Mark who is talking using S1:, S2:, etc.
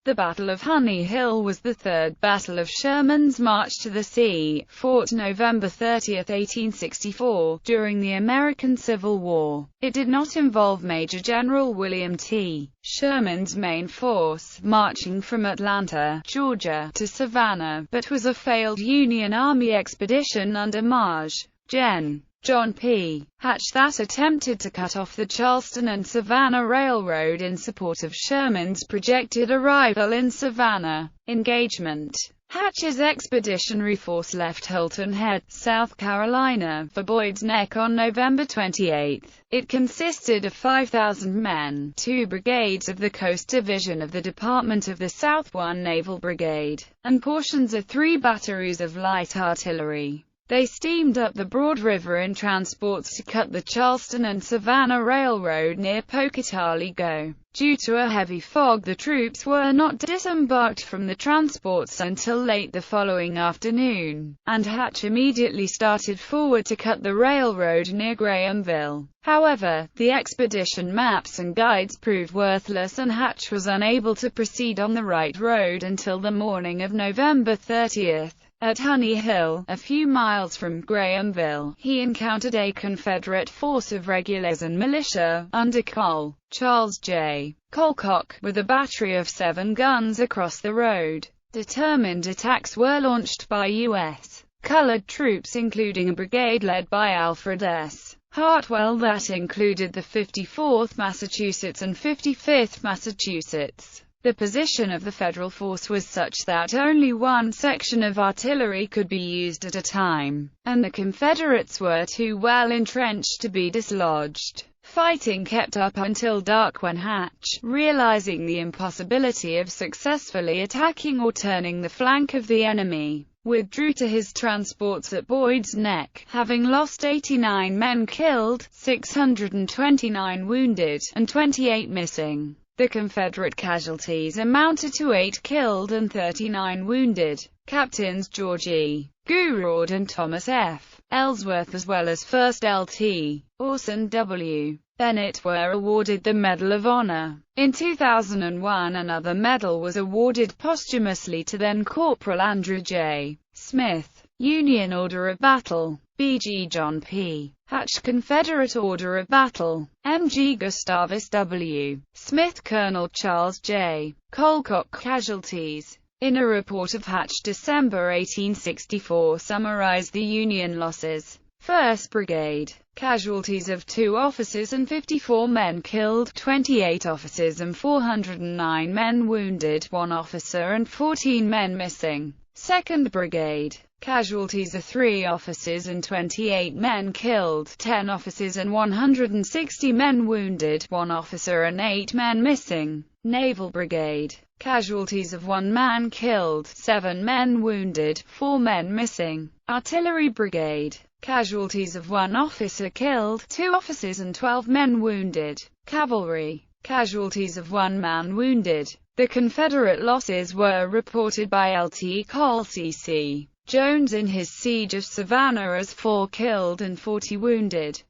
S1: The Battle of Honey Hill was the third battle of Sherman's March to the Sea, fought November 30, 1864, during the American Civil War. It did not involve Major General William T. Sherman's main force, marching from Atlanta, Georgia, to Savannah, but was a failed Union Army expedition under Maj. Gen. John P. Hatch that attempted to cut off the Charleston and Savannah Railroad in support of Sherman's projected arrival in Savannah. Engagement. Hatch's expeditionary force left Hilton Head, South Carolina, for Boyd's Neck on November 28. It consisted of 5,000 men, 2 brigades of the Coast Division of the Department of the South, 1 Naval Brigade, and portions of 3 batteries of light artillery. They steamed up the Broad River in transports to cut the Charleston and Savannah Railroad near Pocataligo. Due to a heavy fog, the troops were not disembarked from the transports until late the following afternoon, and Hatch immediately started forward to cut the railroad near Grahamville. However, the expedition maps and guides proved worthless, and Hatch was unable to proceed on the right road until the morning of November 30. At Honey Hill, a few miles from Grahamville, he encountered a Confederate force of regulars and militia, under Col. Charles J. Colcock, with a battery of 7 guns across the road. Determined attacks were launched by U.S. colored troops, including a brigade led by Alfred S. Hartwell that included the 54th Massachusetts and 55th Massachusetts. The position of the Federal force was such that only one section of artillery could be used at a time, and the Confederates were too well entrenched to be dislodged. Fighting kept up until dark, when Hatch, realizing the impossibility of successfully attacking or turning the flank of the enemy, withdrew to his transports at Boyd's Neck, having lost 89 men killed, 629 wounded, and 28 missing. The Confederate casualties amounted to 8 killed and 39 wounded. Captains George E. Gouraud and Thomas F. Ellsworth, as well as 1st Lt. Orson W. Bennett, were awarded the Medal of Honor. In 2001, another medal was awarded posthumously to then Corporal Andrew J. Smith. Union Order of Battle. B.G. John P. Hatch, Confederate Order of Battle. M.G. Gustavus W. Smith, Colonel Charles J. Colcock. Casualties. In a report of Hatch, December 1864, summarized the Union losses. 1st Brigade. Casualties of 2 officers and 54 men killed, 28 officers and 409 men wounded, 1 officer and 14 men missing. 2nd Brigade. Casualties of 3 officers and 28 men killed, 10 officers and 160 men wounded, 1 officer and 8 men missing. Naval Brigade. Casualties of 1 man killed, 7 men wounded, 4 men missing. Artillery Brigade. Casualties of 1 officer killed, 2 officers and 12 men wounded. Cavalry. Casualties of 1 man wounded. The Confederate losses were reported by Lt. Col. C.C. Jones in his siege of Savannah as 4 killed and 40 wounded.